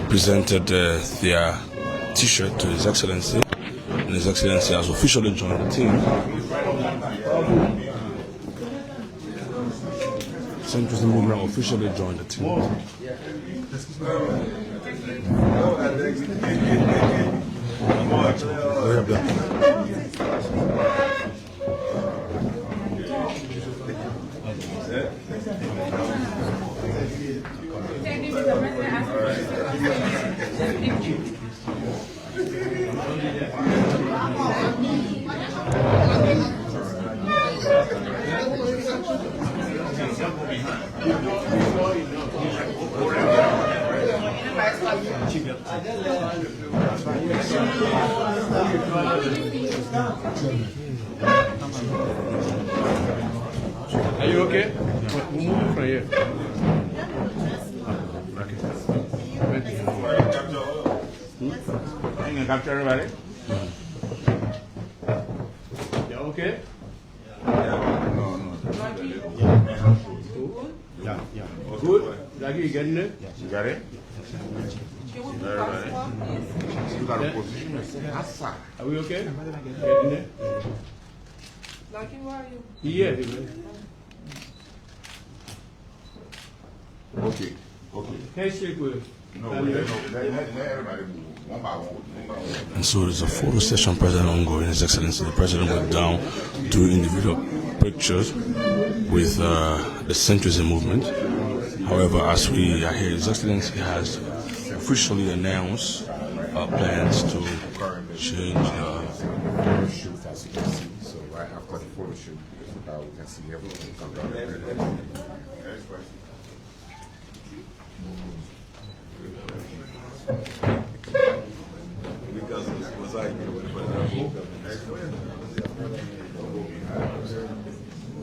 presented their T-shirt to His Excellency, and His Excellency has officially joined the team. Centrism movement officially joined the team. Are you okay? We're moving from here. You can capture everybody? You okay? Yeah. Good? Jackie, you getting it? You got it? Are we okay? Getting it? Lucky, where are you? Yeah. Okay. Handshake with. No, let everybody move one by one. And so there's a photo session present ongoing. His Excellency, the President went down to individual pictures with the centrism movement. However, as we are here, His Excellency has officially announced plans to change photo shoot, as you can see. So right after the photo shoot, we can see everything come down. Because it was like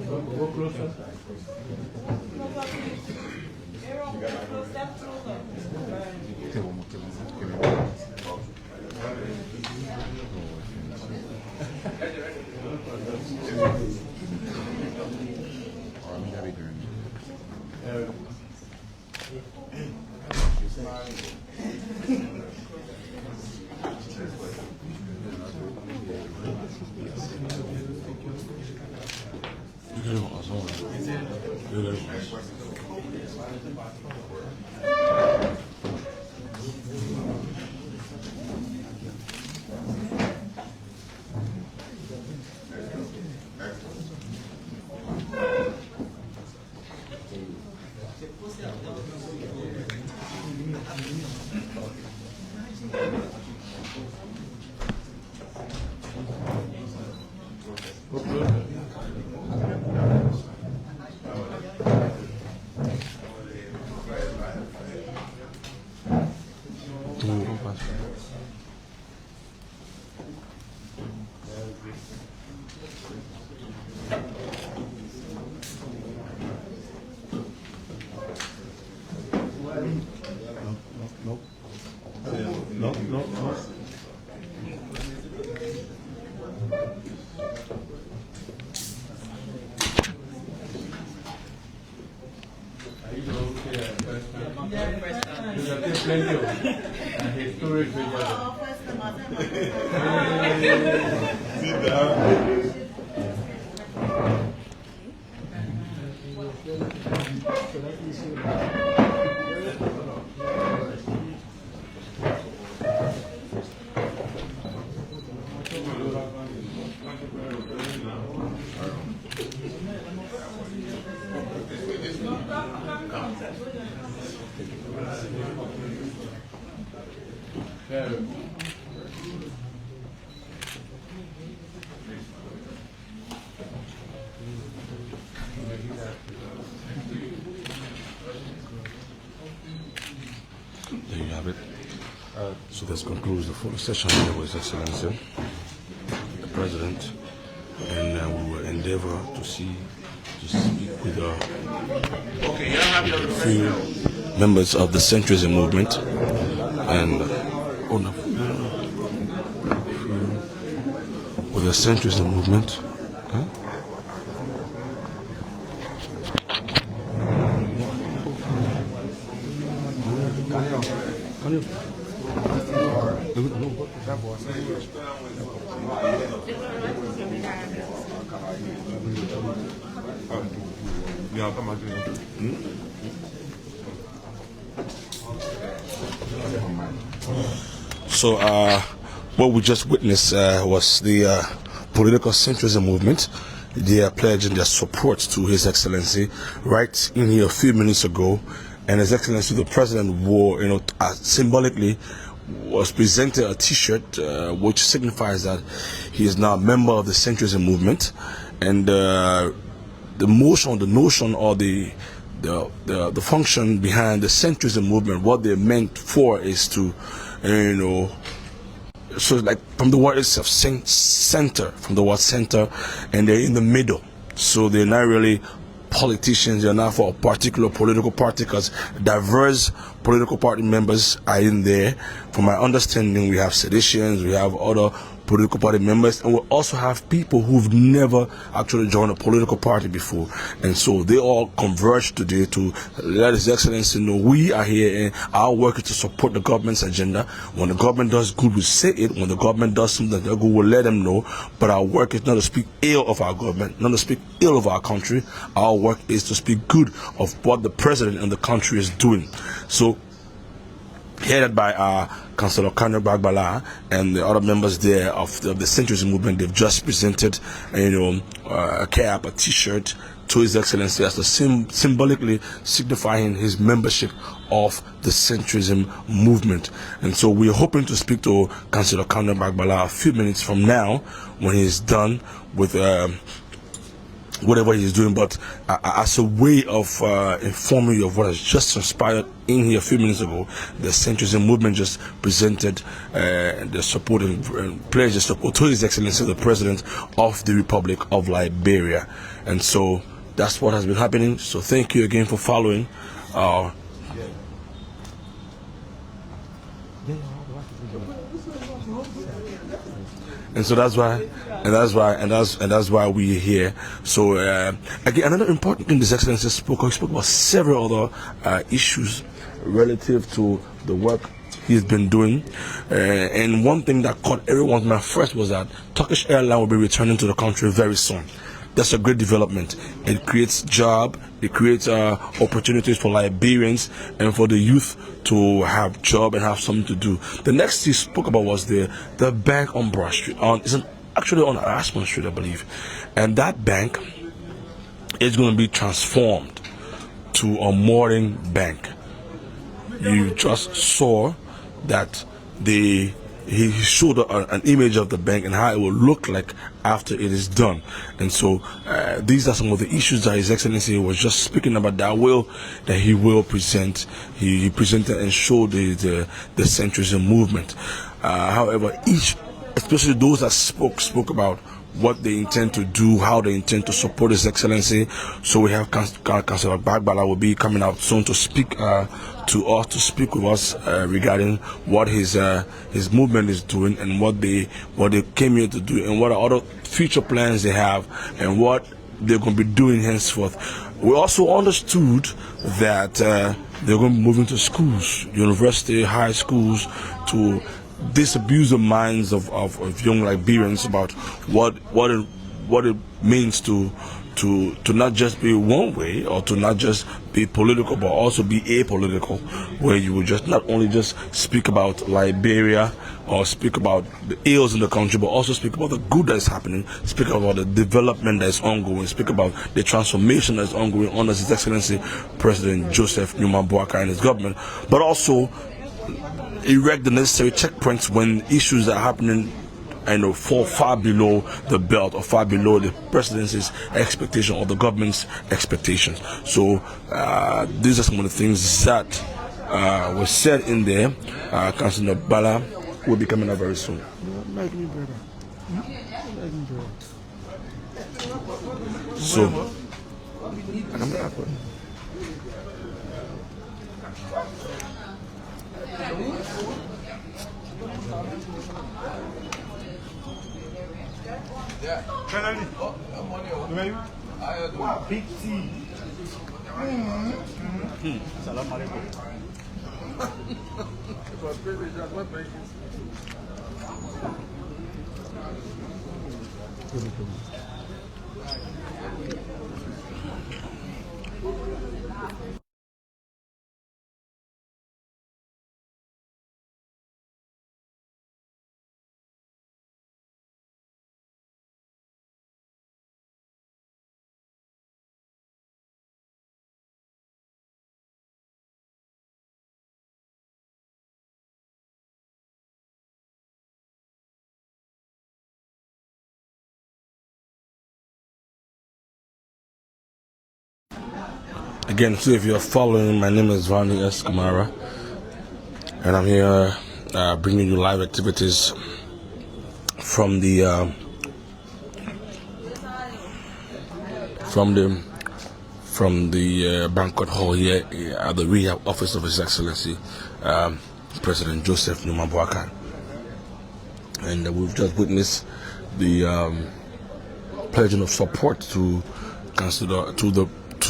Go closer. No. Sit down. There you have it. So this concludes the photo session here with His Excellency, the President, and we will endeavor to speak with a few members of the Centrism Movement and with the Centrism Movement. Huh? Can you? So, what we just witnessed was the Political Centrism Movement. They are pledging their support to His Excellency right in here a few minutes ago. And His Excellency the President wore, symbolically was presented a T-shirt which signifies that he is now a member of the Centrism Movement. And the notion or the function behind the Centrism Movement, what they're meant for is to, so like from the word itself, center, from the word center, and they're in the middle. So they're not really politicians, they're not for a particular political party, because diverse political party members are in there. From my understanding, we have seditions, we have other political party members, and we also have people who've never actually joined a political party before. And so they all converge today to let His Excellency know we are here and our work is to support the government's agenda. When the government does good, we say it. When the government does something good, we'll let them know. But our work is not to speak ill of our government, not to speak ill of our country. Our work is to speak good of what the president and the country is doing. So, headed by Councillor Kano Bagbala and the other members there of the Centrism Movement, they've just presented, a cap, a T-shirt to His Excellency as symbolically signifying his membership of the Centrism Movement. And so we're hoping to speak to Councillor Kano Bagbala a few minutes from now when he's done with whatever he's doing, but as a way of informing you of what has just transpired in here a few minutes ago, the Centrism Movement just presented the support and pledged the support to His Excellency the President of the Republic of Liberia. And so that's what has been happening. So thank you again for following. And so that's why we're here. So again, another important thing His Excellency spoke about several other issues relative to the work he's been doing. And one thing that caught everyone's mind first was that Turkish Airlines will be returning to the country very soon. That's a great development. It creates jobs, it creates opportunities for Liberians and for the youth to have job and have something to do. The next he spoke about was the bank on Broad Street, actually on Aspen Street, I believe. And that bank is going to be transformed to a modern bank. You just saw that he showed an image of the bank and how it will look like after it is done. And so these are some of the issues that His Excellency was just speaking about that he will present. He presented and showed the Centrism Movement. However, especially those that spoke about what they intend to do, how they intend to support His Excellency. So we have Councillor Bagbala will be coming out soon to speak to speak with us regarding what his movement is doing and what they came here to do and what other future plans they have and what they're going to be doing henceforth. We also understood that they're going to be moving to schools, university, high schools, to disabuse the minds of young Liberians about what it means to to not just be one way, or to not just be political, but also be apolitical, where you will just not only just speak about Liberia or speak about the ills in the country, but also speak about the good that is happening, speak about the development that is ongoing, speak about the transformation that is ongoing under His Excellency President Joseph Nyuma Boakai and his government, but also erect the necessary checkpoints when issues are happening fall far below the belt or far below the presidency's expectation or the government's expectations. So these are some of the things that were said in there. Councillor Bala will be coming up very soon. So Big T. Salam alaikum. again, so if you're following, my name is Vani S. Kamara, and I'm here bringing you live activities from the Banquet Hall here at the Rehab office of His Excellency President Joseph Nyuma Boakai, and we've just witnessed the pledging of support to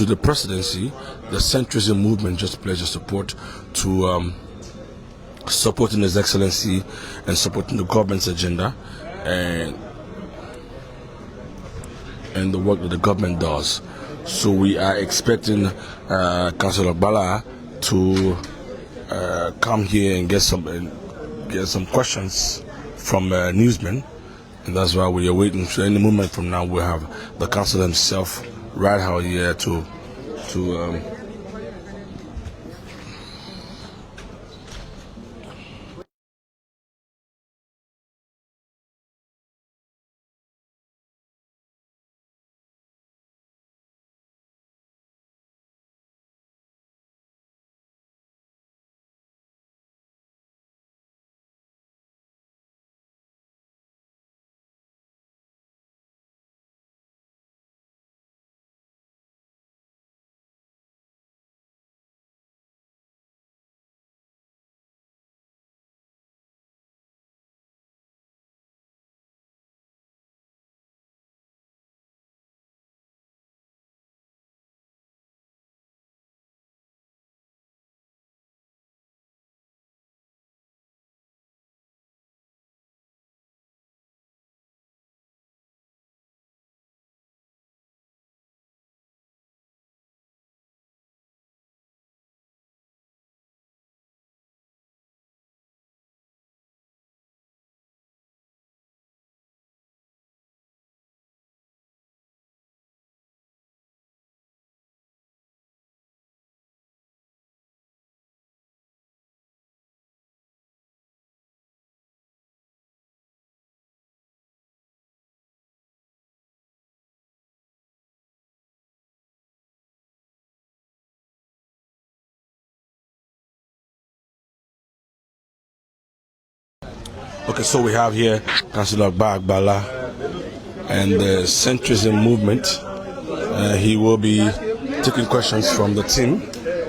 the presidency. The centrism movement just pledged support to supporting His Excellency and supporting the government's agenda and the work that the government does. So we are expecting Councillor Bala to come here and get some questions from newsmen, and that's why we are waiting. So any moment from now, we'll have the councillor himself right out here to Okay, so we have here Councillor Bala and the centrism movement. He will be taking questions from the team.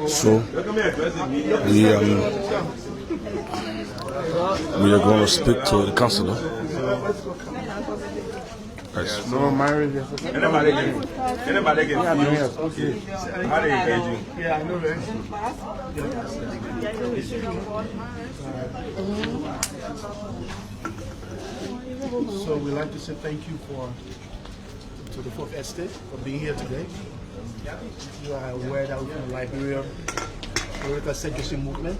So we are going to speak to the councillor. Yes. No, marriage. Anybody can. Yeah, okay. How they engaging? Yeah, I know that. So we'd like to say thank you to to the 4th Estate for being here today. You are aware that we're from the Liberia Political Centrism Movement.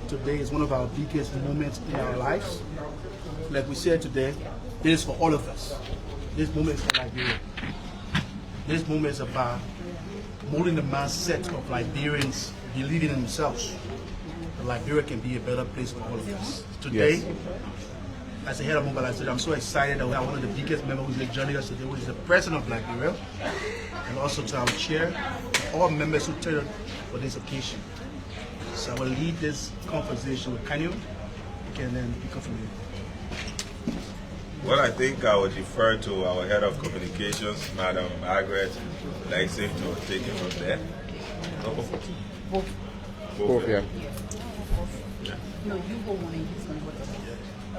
Today is one of our biggest moments in our lives. Like we said today, this is for all of us. This moment is for Liberia. This moment is about molding the mindset of Liberians believing in themselves. That Liberia can be a better place for all of us. Today, Yes. as the head of mobilization, I'm so excited that we have one of the biggest members who's joining us today, who is the president of Liberia, and also to our chair, and all members who turned for this occasion. So I will lead this conversation with Kanyo. You can then pick up from here. Well, I think I would defer to our head of communications, Madam Margaret Lexing, to take it from there. Both, yeah. No, you go one and he's going to go.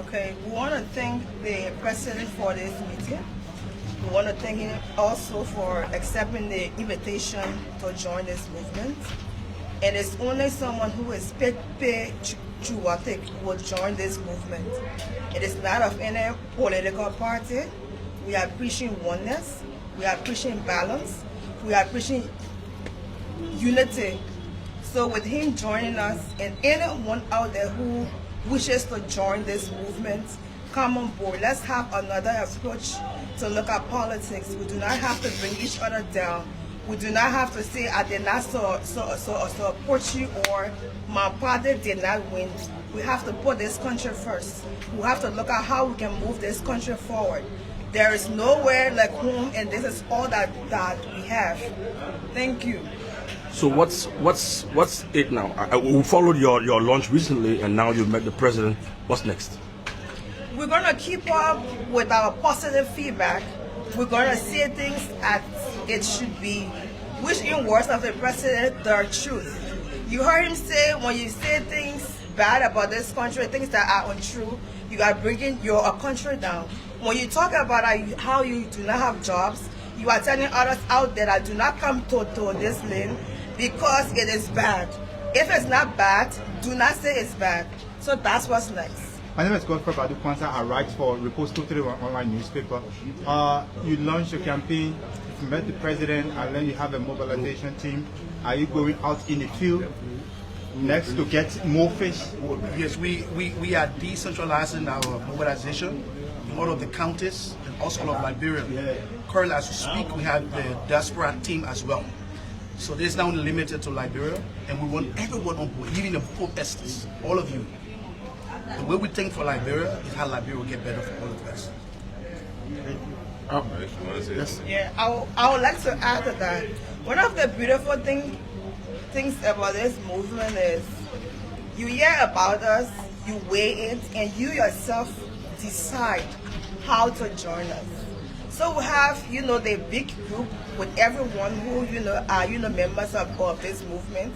Okay, we want to thank the president for this meeting. We want to thank him also for accepting the invitation to join this movement. And it's only someone who is patriotic who will join this movement. It is not of any political party. We are preaching oneness. We are preaching balance. We are preaching unity. So with him joining us and anyone out there who wishes to join this movement, come on board. Let's have another approach to look at politics. We do not have to bring each other down. We do not have to say, I did not support you, or my party did not win. We have to put this country first. We have to look at how we can move this country forward. There is nowhere like home, and this is all that we have. Thank you. So what's it now? We followed your launch recently, and now you've met the president. What's next? We're going to keep up with our positive feedback. We're going to say things as it should be, which in words of the president, the truth. You heard him say, when you say things bad about this country, things that are untrue, you are bringing your country down. When you talk about how you do not have jobs, you are telling others out there that do not come to this lane because it is bad. If it's not bad, do not say it's bad. So that's what's next. My name is Godfrey Badu-Kwanzaa. I write for Repost 231 online newspaper. You launched your campaign, you met the president, and then you have a mobilization team. Are you going out in the field next to get more fish? Yes, we are decentralizing our mobilization in all of the counties and also all of Liberia. Currently, as we speak, we have the diaspora team as well. So this is now limited to Liberia, and we want everyone on board, even the 4 estates, all of you. The way we think for Liberia is how Liberia will get better for all of us. Yes. Yeah, I would like to add to that. One of the beautiful things about this movement is you hear about us, you weigh it, and you yourself decide how to join us. So we have, the big group with everyone who, are, members of this movement.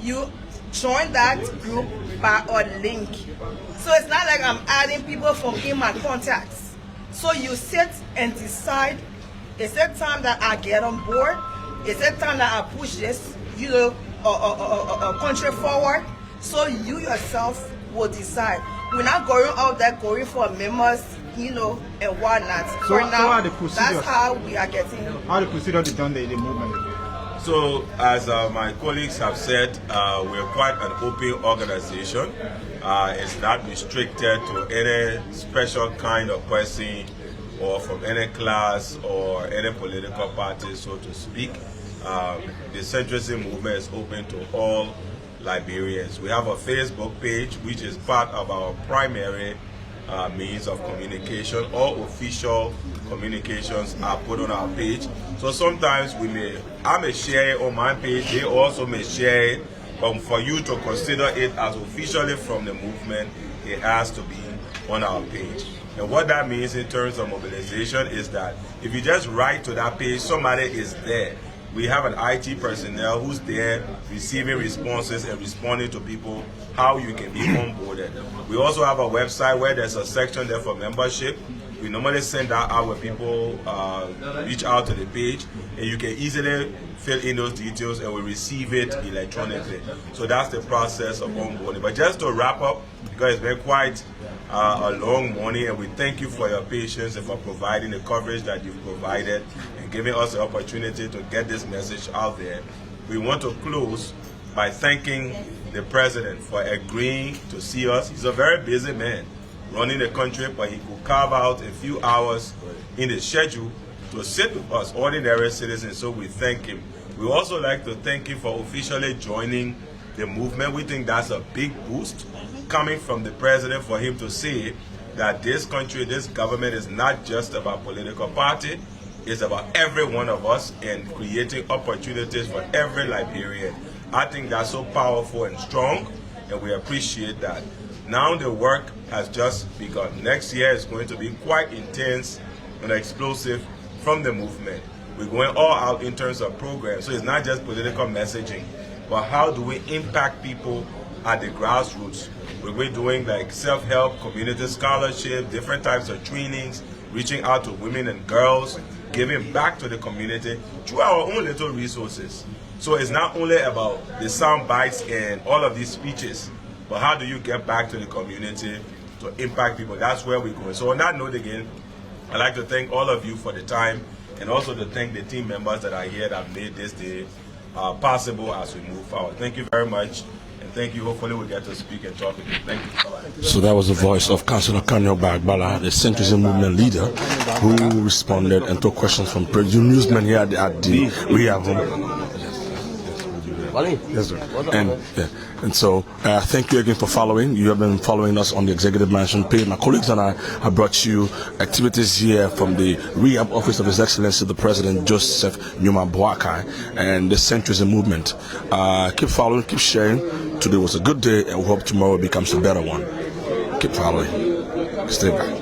You join that group by a link. So it's not like I'm adding people from in my contacts. So you sit and decide, is it time that I get on board? Is it time that I push this, country forward? So you yourself will decide. We're not going out there going for members, and whatnot. So now, the that's how we are getting. How the procedure to join the movement? So, as my colleagues have said, we're quite an open organization. It's not restricted to any special kind of person or from any class or any political party, so to speak. The centrism movement is open to all Liberians. We have a Facebook page, which is part of our primary means of communication. All official communications are put on our page. So sometimes I may share it on my page, they also may share it, but for you to consider it as officially from the movement, it has to be on our page. And what that means in terms of mobilization is that if you just write to that page, somebody is there. We have an IT personnel who's there receiving responses and responding to people how you can be onboarded. We also have a website where there's a section there for membership. We normally send that out when people reach out to the page, and you can easily fill in those details, and we receive it electronically. So that's the process of onboarding. But just to wrap up, because it's been quite a long morning, and we thank you for your patience and for providing the coverage that you've provided and giving us the opportunity to get this message out there. We want to close by thanking the president for agreeing to see us. He's a very busy man running the country, but he could carve out a few hours in the schedule to sit with us, ordinary citizens, so we thank him. We also like to thank him for officially joining the movement. We think that's a big boost coming from the president for him to say that this country, this government is not just about political party, it's about every one of us and creating opportunities for every Liberian. I think that's so powerful and strong, and we appreciate that. Now the work has just begun. Next year is going to be quite intense and explosive from the movement. We're going all out in terms of programs, so it's not just political messaging, but how do we impact people at the grassroots? We're doing like self-help, community scholarship, different types of trainings, reaching out to women and girls, giving back to the community through our own little resources. So it's not only about the sound bites and all of these speeches, but how do you get back to the community to impact people? That's where we're going. So on that note again, I'd like to thank all of you for the time, and also to thank the team members that are here that made this day possible as we move forward. Thank you very much, and thank you. Hopefully we'll get to speak and talk again. Thank you. Bye-bye. So that was the voice of Councillor Kanyo Bagbala, the centrism movement leader, who responded and took questions from newsmen here at the Rehab. Yes, sir. And so thank you again for following. You have been following us on the Executive Mansion page. My colleagues and I have brought you activities here from the Rehab Office of His Excellency the President Joseph Nyuma Boakai and the centrism movement. Keep following, keep sharing. Today was a good day, and we hope tomorrow becomes a better one. Keep following. Stay back.